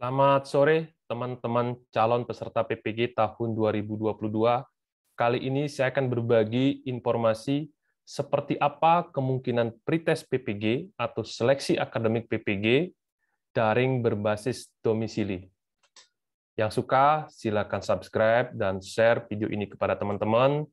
Selamat sore, teman-teman calon peserta PPG tahun 2022. Kali ini saya akan berbagi informasi seperti apa kemungkinan pretest PPG atau seleksi akademik PPG daring berbasis domisili. Yang suka, silakan subscribe dan share video ini kepada teman-teman.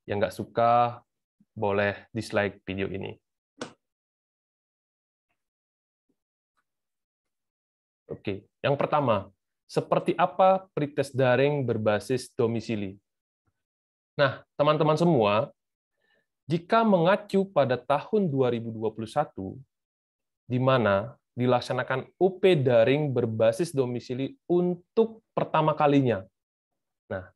Yang nggak suka, boleh dislike video ini. Oke, yang pertama, seperti apa pretest daring berbasis domisili? Nah, teman-teman semua, jika mengacu pada tahun 2021, di mana dilaksanakan UP daring berbasis domisili untuk pertama kalinya. Nah,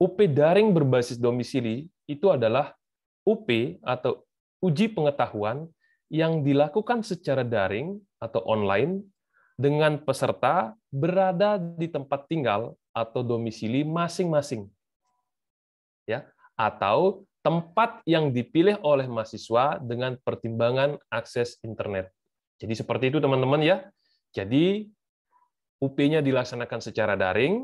UP daring berbasis domisili itu adalah UP atau uji pengetahuan yang dilakukan secara daring atau online dengan peserta berada di tempat tinggal atau domisili masing-masing, ya, atau tempat yang dipilih oleh mahasiswa dengan pertimbangan akses internet. Jadi seperti itu teman-teman ya. Jadi UP-nya dilaksanakan secara daring,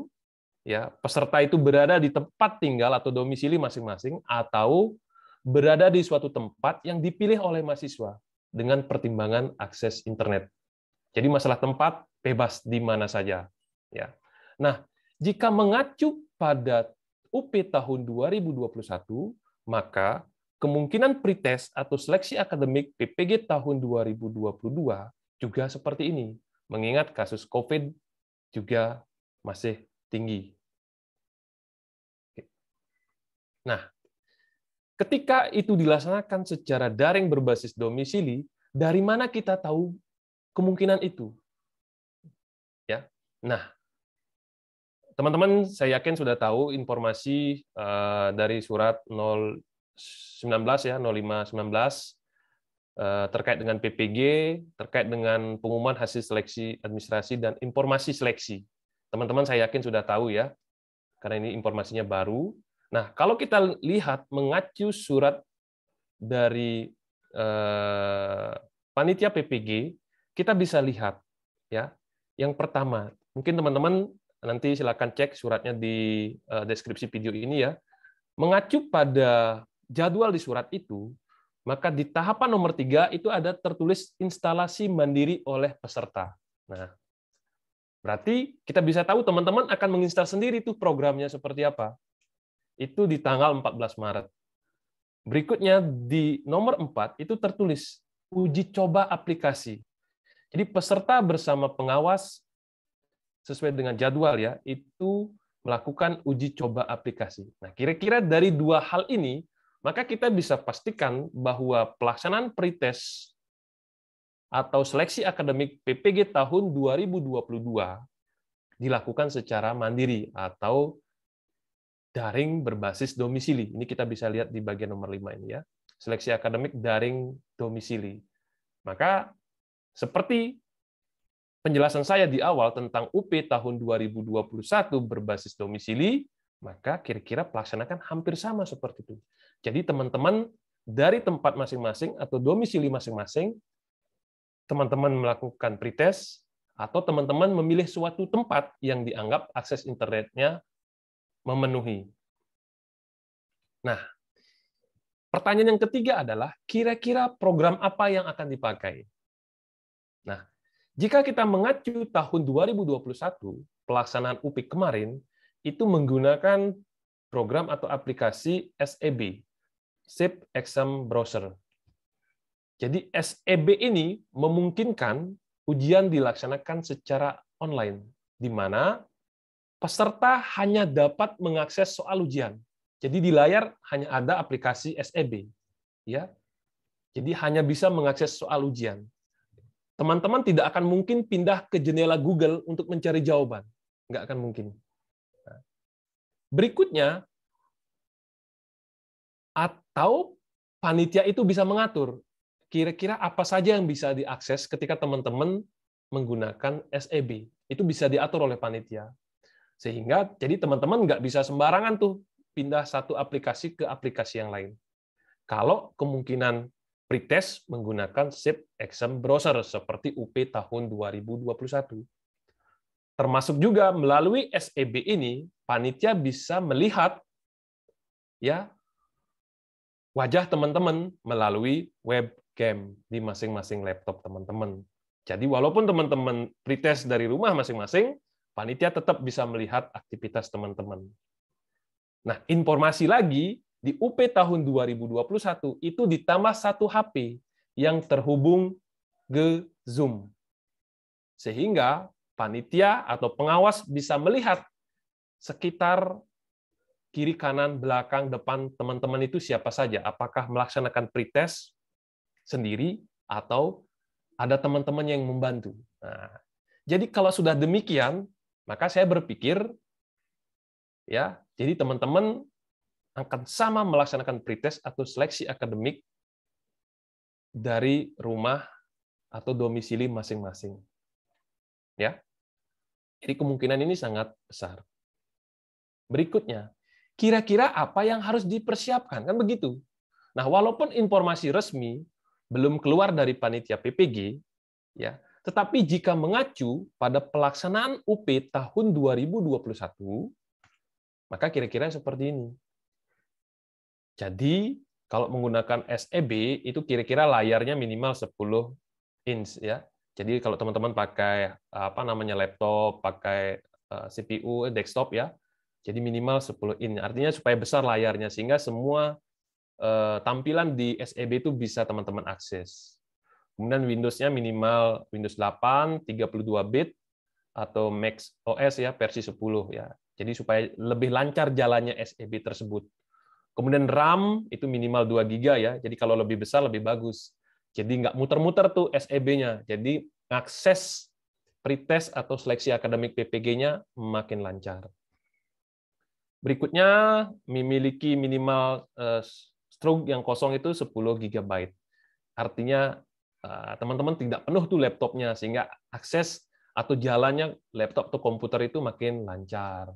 ya, peserta itu berada di tempat tinggal atau domisili masing-masing atau berada di suatu tempat yang dipilih oleh mahasiswa dengan pertimbangan akses internet. Jadi masalah tempat bebas di mana saja, ya. Nah, jika mengacu pada UP tahun 2021, maka kemungkinan pretest atau seleksi akademik PPG tahun 2022 juga seperti ini, mengingat kasus COVID juga masih tinggi. Nah, ketika itu dilaksanakan secara daring berbasis domisili, dari mana kita tahu kemungkinan itu? Ya. Nah, teman-teman saya yakin sudah tahu informasi dari surat 019 ya, 0519 terkait dengan PPG, terkait dengan pengumuman hasil seleksi administrasi dan informasi seleksi. Teman-teman saya yakin sudah tahu ya, karena ini informasinya baru. Nah, kalau kita lihat mengacu surat dari panitia PPG, kita bisa lihat ya. Yang pertama, mungkin teman-teman nanti silakan cek suratnya di deskripsi video ini ya. Mengacu pada jadwal di surat itu, maka di tahapan nomor 3 itu ada tertulis instalasi mandiri oleh peserta. Nah, berarti kita bisa tahu teman-teman akan menginstal sendiri tuh programnya seperti apa. Itu di tanggal 14 Maret. Berikutnya di nomor 4 itu tertulis uji coba aplikasi. Jadi peserta bersama pengawas sesuai dengan jadwal ya, itu melakukan uji coba aplikasi. Nah, kira-kira dari dua hal ini, maka kita bisa pastikan bahwa pelaksanaan pretest atau seleksi akademik PPG tahun 2022 dilakukan secara mandiri atau daring berbasis domisili. Ini kita bisa lihat di bagian nomor 5 ini ya. Seleksi akademik daring domisili. Maka seperti penjelasan saya di awal tentang UP tahun 2021 berbasis domisili, maka kira-kira pelaksanakan hampir sama seperti itu. Jadi teman-teman dari tempat masing-masing atau domisili masing-masing, teman-teman melakukan pretest, atau teman-teman memilih suatu tempat yang dianggap akses internetnya memenuhi. Nah, pertanyaan yang ketiga adalah, kira-kira program apa yang akan dipakai? Nah, jika kita mengacu tahun 2021, pelaksanaan UPIK kemarin, itu menggunakan program atau aplikasi SEB, Shape Exam Browser. Jadi SEB ini memungkinkan ujian dilaksanakan secara online, di mana peserta hanya dapat mengakses soal ujian. Jadi di layar hanya ada aplikasi SEB, ya. Jadi hanya bisa mengakses soal ujian. Teman-teman tidak akan mungkin pindah ke jendela Google untuk mencari jawaban, nggak akan mungkin. Berikutnya, atau panitia itu bisa mengatur kira-kira apa saja yang bisa diakses ketika teman-teman menggunakan SEB. Itu bisa diatur oleh panitia. Sehingga jadi teman-teman nggak bisa sembarangan tuh pindah satu aplikasi ke aplikasi yang lain. Kalau kemungkinan pretest menggunakan Shape Exam Browser seperti UP tahun 2021. termasuk juga melalui SEB ini, panitia bisa melihat ya wajah teman-teman melalui webcam di masing-masing laptop teman-teman. Jadi walaupun teman-teman pretest dari rumah masing-masing, panitia tetap bisa melihat aktivitas teman-teman. Nah, informasi lagi, di UP tahun 2021 itu ditambah 1 HP yang terhubung ke Zoom. Sehingga panitia atau pengawas bisa melihat sekitar kiri, kanan, belakang, depan teman-teman itu siapa saja. Apakah melaksanakan pretest sendiri atau ada teman-teman yang membantu. Nah, jadi kalau sudah demikian, maka saya berpikir ya, jadi teman-teman akan sama melaksanakan pretest atau seleksi akademik dari rumah atau domisili masing-masing. Ya. Jadi kemungkinan ini sangat besar. Berikutnya, kira-kira apa yang harus dipersiapkan? Kan begitu. Nah, walaupun informasi resmi belum keluar dari panitia PPG, ya, tetapi jika mengacu pada pelaksanaan UP tahun 2021, maka kira-kira seperti ini. Jadi, kalau menggunakan SEB itu kira-kira layarnya minimal 10 inch ya. Jadi kalau teman-teman pakai laptop, pakai CPU, desktop ya. Jadi minimal 10 inch. Artinya supaya besar layarnya sehingga semua tampilan di SEB itu bisa teman-teman akses. Kemudian Windows-nya minimal Windows 8 32 bit atau Mac OS ya versi 10 ya. Jadi supaya lebih lancar jalannya SEB tersebut. Kemudian RAM itu minimal 2 GB ya. Jadi kalau lebih besar lebih bagus. Jadi nggak muter-muter tuh SEB-nya. Jadi akses pretest atau seleksi akademik PPG-nya makin lancar. Berikutnya memiliki minimal stroke yang kosong itu 10 GB. Artinya teman-teman tidak penuh tuh laptopnya sehingga akses atau jalannya laptop atau komputer itu makin lancar.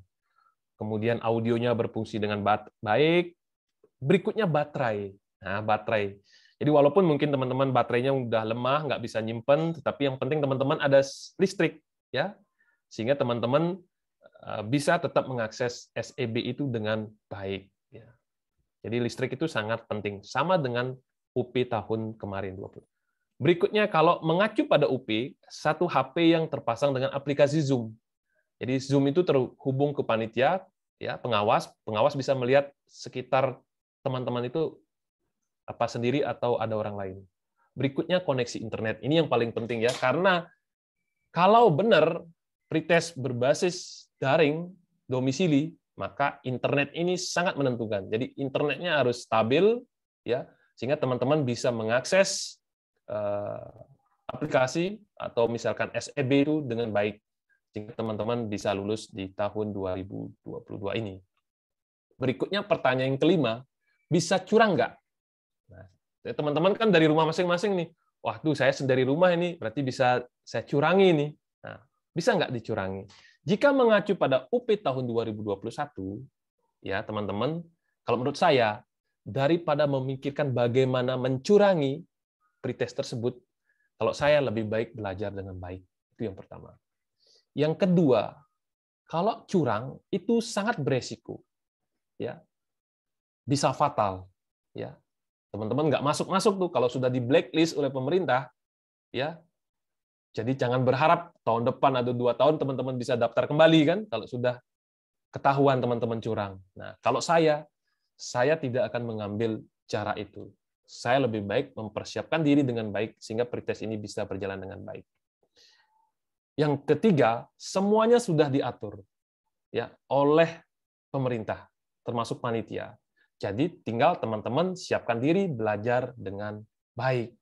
Kemudian audionya berfungsi dengan baik. Berikutnya baterai. Nah, baterai. Jadi walaupun mungkin teman-teman baterainya udah lemah, nggak bisa nyimpen, tetapi yang penting teman-teman ada listrik, ya, sehingga teman-teman bisa tetap mengakses SEB itu dengan baik. Ya. Jadi listrik itu sangat penting, sama dengan UP tahun kemarin 20. Berikutnya kalau mengacu pada UP, 1 HP yang terpasang dengan aplikasi Zoom. Jadi Zoom itu terhubung ke panitia, ya pengawas bisa melihat sekitar teman-teman itu apa sendiri atau ada orang lain. Berikutnya koneksi internet. Ini yang paling penting ya, karena kalau benar pretest berbasis daring domisili, maka internet ini sangat menentukan. Jadi internetnya harus stabil ya, sehingga teman-teman bisa mengakses aplikasi atau misalkan SEB itu dengan baik, sehingga teman-teman bisa lulus di tahun 2022 ini. Berikutnya pertanyaan yang kelima, bisa curang nggak? Nah, teman-teman kan dari rumah masing-masing nih. Wah, tuh saya dari rumah ini, berarti bisa saya curangi nih. Nah, bisa nggak dicurangi? Jika mengacu pada UP tahun 2021, ya teman-teman, kalau menurut saya, daripada memikirkan bagaimana mencurangi pretest tersebut, kalau saya lebih baik belajar dengan baik. Itu yang pertama. Yang kedua, kalau curang itu sangat beresiko. Ya, bisa fatal. Ya, teman-teman nggak masuk tuh kalau sudah di blacklist oleh pemerintah, ya. Jadi jangan berharap tahun depan atau 2 tahun teman-teman bisa daftar kembali kan kalau sudah ketahuan teman-teman curang. Nah, kalau saya tidak akan mengambil cara itu. Saya lebih baik mempersiapkan diri dengan baik sehingga pretest ini bisa berjalan dengan baik. Yang ketiga, semuanya sudah diatur ya oleh pemerintah, termasuk panitia. Jadi tinggal teman-teman siapkan diri belajar dengan baik.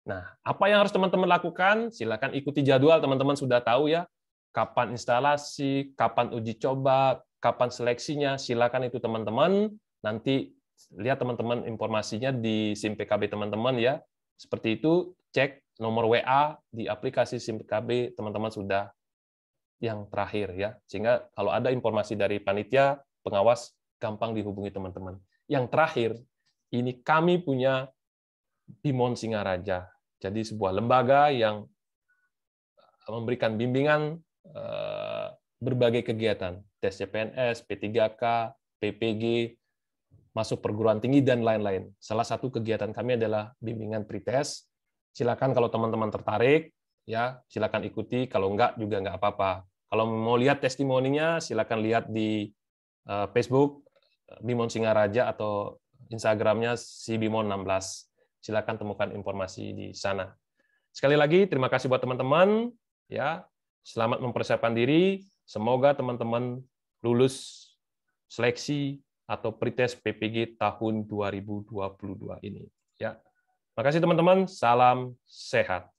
Nah, apa yang harus teman-teman lakukan? Silakan ikuti jadwal, teman-teman sudah tahu ya. Kapan instalasi, kapan uji coba, kapan seleksinya, silakan itu teman-teman. Nanti lihat teman-teman informasinya di SIM PKB teman-teman ya. Seperti itu, cek nomor WA di aplikasi SIM PKB teman-teman sudah yang terakhir ya. Sehingga kalau ada informasi dari panitia, pengawas gampang dihubungi teman-teman. Yang terakhir, ini kami punya Bimon Singaraja. Jadi sebuah lembaga yang memberikan bimbingan berbagai kegiatan, tes CPNS, P3K, PPG, masuk perguruan tinggi, dan lain-lain. Salah satu kegiatan kami adalah bimbingan pretest. Silakan kalau teman-teman tertarik, ya silakan ikuti. Kalau enggak juga enggak apa-apa. Kalau mau lihat testimoninya, silakan lihat di Facebook Bimon Singaraja atau Instagramnya si Bimon 16. Silakan temukan informasi di sana. Sekali lagi terima kasih buat teman-teman. Ya, selamat mempersiapkan diri. Semoga teman-teman lulus seleksi atau pretest PPG tahun 2022 ini. Ya, makasih teman-teman. Salam sehat.